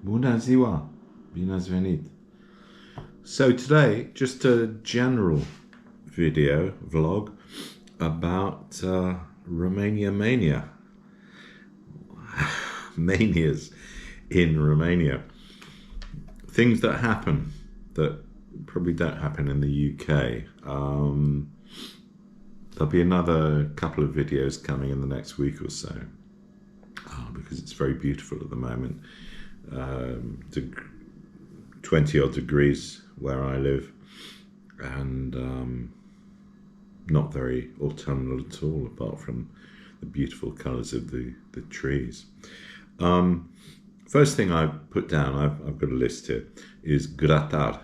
Bună ziua! Bine ați venit! So today, just a general video, vlog, about Romania mania. Manias in Romania. Things that happen that probably don't happen in the UK. There'll be another couple of videos coming in the next week or so, because it's very beautiful at the moment. 20 odd degrees where I live, and not very autumnal at all, apart from the beautiful colours of the trees. First thing I put down, I've got a list here, is gratar.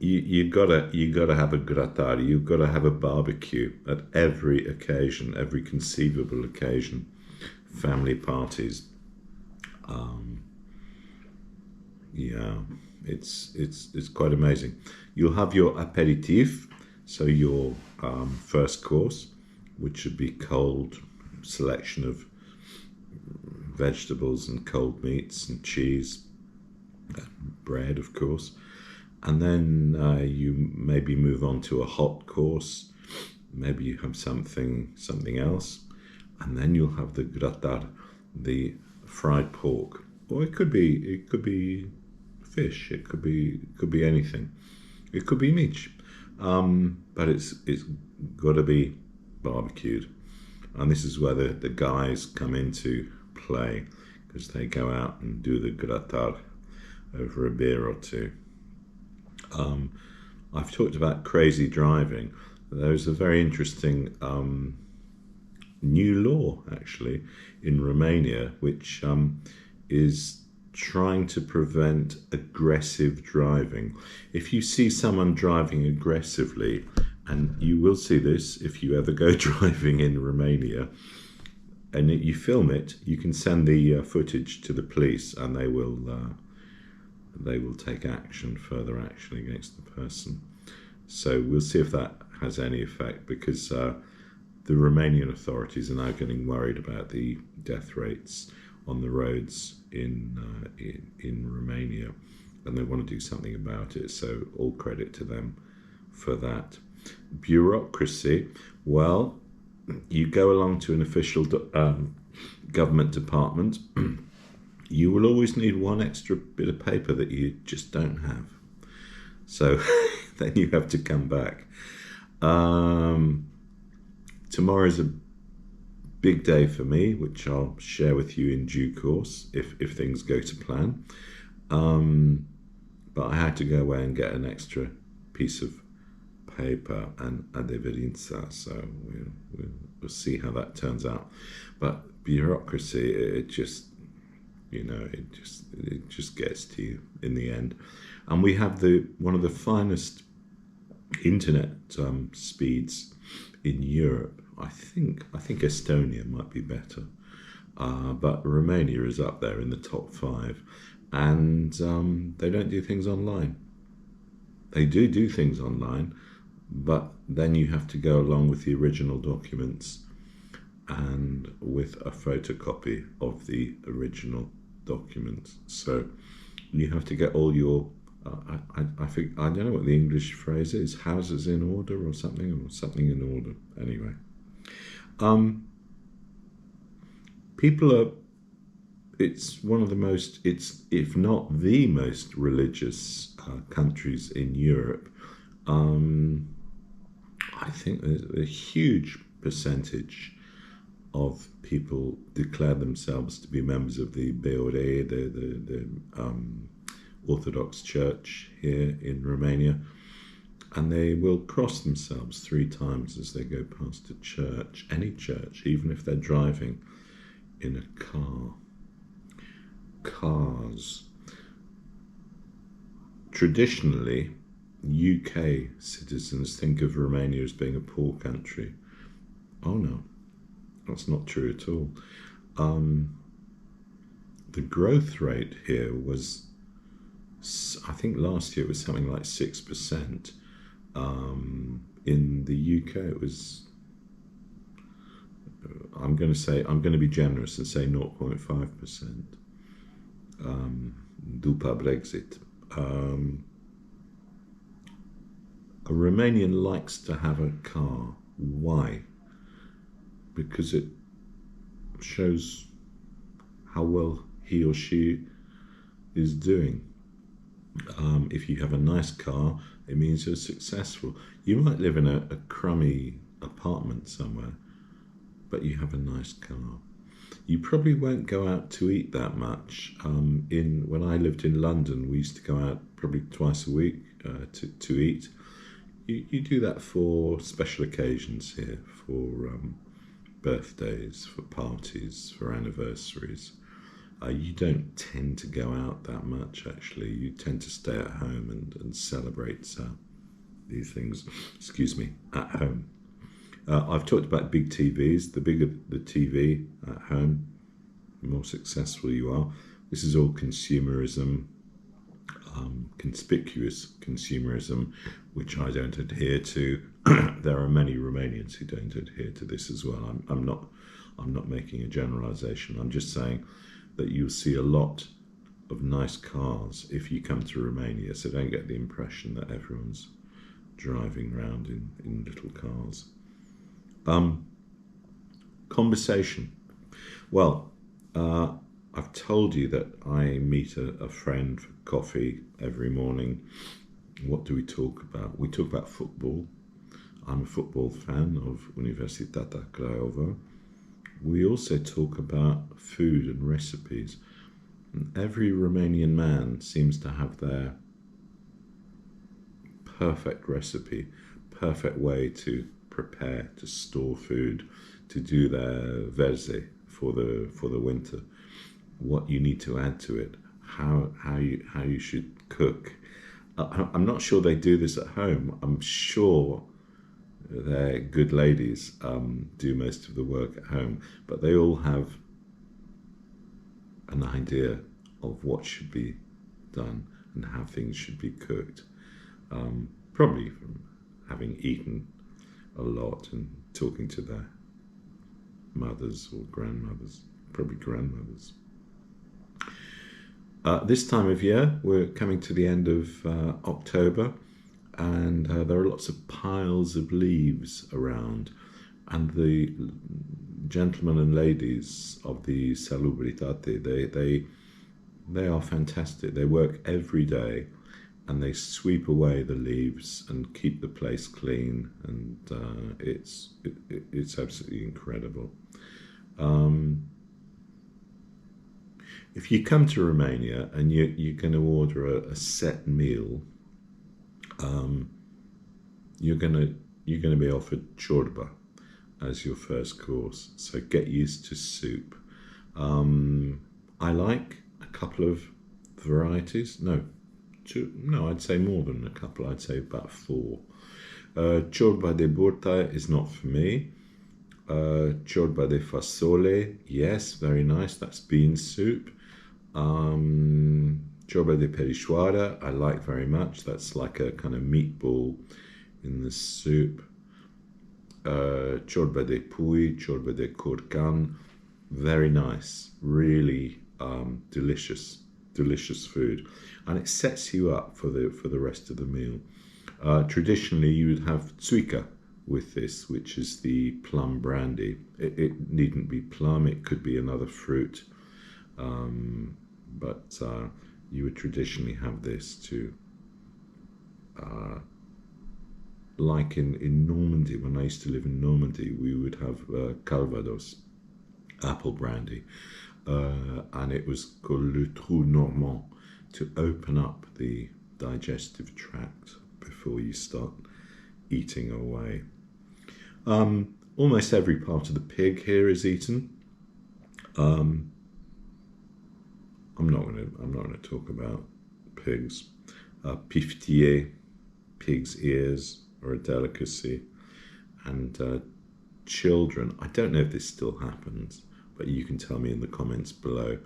You gotta have a gratar. You've got to have a barbecue at every occasion, every conceivable occasion, family parties. Yeah, it's quite amazing. You'll have your aperitif, so your first course, which should be cold selection of vegetables and cold meats and cheese, bread, of course, and then you maybe move on to a hot course. Maybe you have something else, and then you'll have the gratar, the fried pork, or it could be fish. It could be anything. It could be meat, but it's got to be barbecued, and this is where the guys come into play, because they go out and do the gratar over a beer or two. I've talked about crazy driving. There's a very interesting new law actually in Romania, which is trying to prevent aggressive driving. If you see someone driving aggressively, and you will see this if you ever go driving in Romania, and you film it, you can send the footage to the police, and they will take further action against the person. So we'll see if that has any effect, because the Romanian authorities are now getting worried about the death rates on the roads in Romania, and they want to do something about it. So all credit to them for that. Bureaucracy. Well, you go along to an official government department, you will always need one extra bit of paper that you just don't have. So then you have to come back. Tomorrow's a big day for me, which I'll share with you in due course if things go to plan. But I had to go away and get an extra piece of paper and evidenza, so we'll see how that turns out. But bureaucracy, it just gets to you in the end. And we have one of the finest internet speeds in Europe. I think Estonia might be better, but Romania is up there in the top 5, and they don't do things online. They do things online, but then you have to go along with the original documents and with a photocopy of the original documents. So you have to get all your I think, I don't know what the English phrase is, houses in order or something in order. Anyway, people are, it's one of the most, it's if not the most religious countries in Europe. I think there's a huge percentage of people declare themselves to be members of the BOR, the Orthodox Church here in Romania, and they will cross themselves 3 times as they go past a church, any church, even if they're driving in a car. Cars. Traditionally, UK citizens think of Romania as being a poor country. Oh no, that's not true at all. The growth rate here was, I think last year it was something like 6%. In the UK it was, I'm going to be generous and say 0.5%. după Brexit. A Romanian likes to have a car. Why? Because it shows how well he or she is doing. If you have a nice car, it means you're successful. You might live in a crummy apartment somewhere, but you have a nice car. You probably won't go out to eat that much. When I lived in London, we used to go out probably twice a week to eat. You do that for special occasions here, for birthdays, for parties, for anniversaries. You don't tend to go out that much, actually. You tend to stay at home and celebrate these things, at home. I've talked about big TVs. The bigger the TV at home, the more successful you are. This is all consumerism, conspicuous consumerism, which I don't adhere to. There are many Romanians who don't adhere to this as well. I'm not making a generalization. I'm just saying that you'll see a lot of nice cars if you come to Romania, so don't get the impression that everyone's driving around in little cars. Conversation. Well, I've told you that I meet a friend for coffee every morning. What do we talk about? We talk about football. I'm a football fan of Universitatea Craiova. We also talk about food and recipes. And every Romanian man seems to have their perfect recipe, perfect way to prepare, to store food, to do their verze for the winter. What you need to add to it, how you should cook. I'm not sure they do this at home. I'm sure they're good ladies, do most of the work at home, but they all have an idea of what should be done and how things should be cooked. Probably from having eaten a lot and talking to their mothers or grandmothers, probably grandmothers. This time of year, we're coming to the end of October, and there are lots of piles of leaves around, and the gentlemen and ladies of the Salubritate, they are fantastic. They work every day, and they sweep away the leaves and keep the place clean, and it's absolutely incredible. If you come to Romania and you're going to order a set meal, you're going to be offered ciorba as your first course. So get used to soup. I like a couple of varieties. No, I'd say more than a couple. I'd say about 4. Ciorba de burta is not for me. Ciorba de fasole, yes, very nice. That's bean soup. Ciorba de perișoară, I like very much. That's like a kind of meatball in the soup. Ciorba de pui, ciorba de curcan, very nice. Really delicious food, and it sets you up for the rest of the meal. Traditionally, you would have țuică with this, which is the plum brandy. It needn't be plum; it could be another fruit. But you would traditionally have this too. Like in Normandy, when I used to live in Normandy, we would have Calvados, apple brandy, and it was called le trou normand, to open up the digestive tract before you start eating away. Almost every part of the pig here is eaten. I'm not going to talk about pigs. Piftier, pig's ears, are a delicacy, and children. I don't know if this still happens, but you can tell me in the comments below.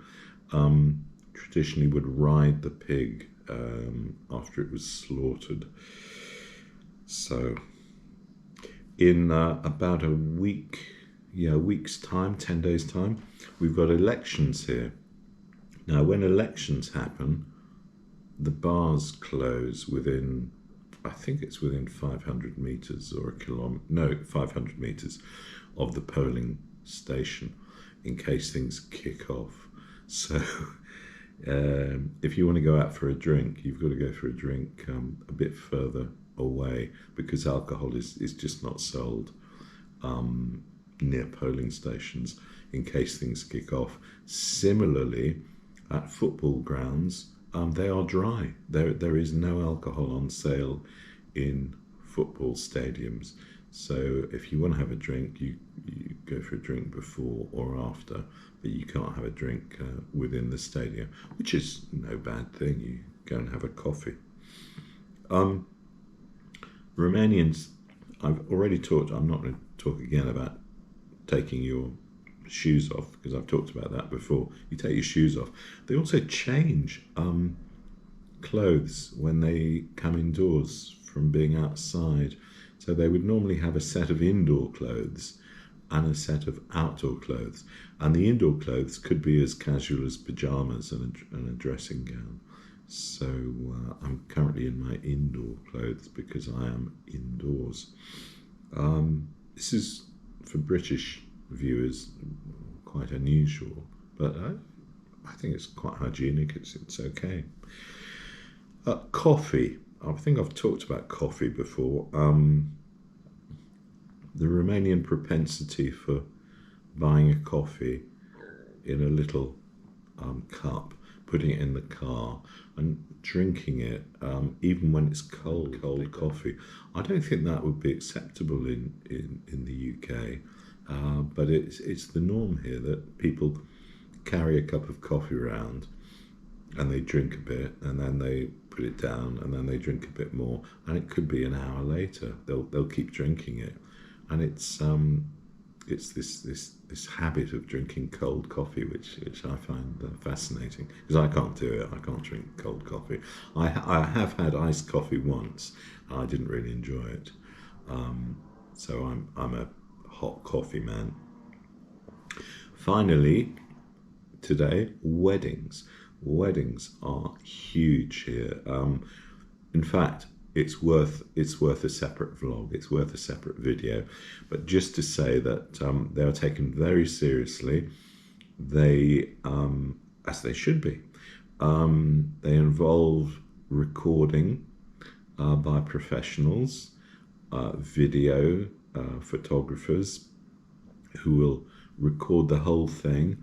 Traditionally, would ride the pig after it was slaughtered. So, in about a week's time, 10 days' time, we've got elections here. Now, when elections happen, the bars close within, I think it's within 500 meters or a kilometer, no, 500 meters of the polling station in case things kick off. So if you want to go out for a drink, you've got to go for a drink a bit further away, because alcohol is just not sold near polling stations in case things kick off. Similarly, at football grounds, they are dry. There is no alcohol on sale in football stadiums. So if you want to have a drink, you go for a drink before or after, but you can't have a drink within the stadium, which is no bad thing. You go and have a coffee. Romanians, I've already talked, I'm not going to talk again about taking your shoes off, because I've talked about that before. You take your shoes off. They also change clothes when they come indoors from being outside. So they would normally have a set of indoor clothes and a set of outdoor clothes. And the indoor clothes could be as casual as pajamas and a dressing gown. So I'm currently in my indoor clothes because I am indoors. This is, for British viewers, quite unusual, but I think it's quite hygienic. It's okay. Coffee. I think I've talked about coffee before. The Romanian propensity for buying a coffee in a little cup, putting it in the car and drinking it, even when it's cold coffee. I don't think that would be acceptable in the UK, but it's the norm here that people carry a cup of coffee around and they drink a bit and then they put it down and then they drink a bit more, and it could be an hour later they'll keep drinking it. And it's this habit of drinking cold coffee, which I find fascinating, because I can't do it. I can't drink cold coffee. I have had iced coffee once. I didn't really enjoy it. So I'm a hot coffee man. Finally, today, weddings. Weddings are huge here. In fact, it's worth a separate vlog. It's worth a separate video. But just to say that they are taken very seriously. They, as they should be. They involve recording by professionals, video photographers who will record the whole thing,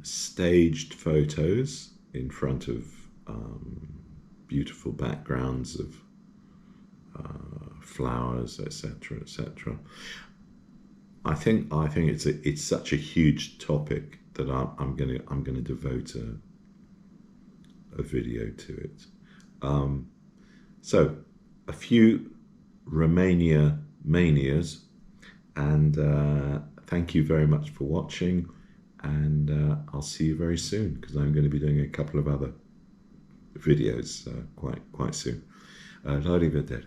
staged photos in front of beautiful backgrounds of flowers, etc., etc. I think it's such a huge topic that I'm gonna devote a video to it. So a few Romania manias, and thank you very much for watching, and I'll see you very soon, because I'm going to be doing a couple of other videos quite soon. Arrivederci.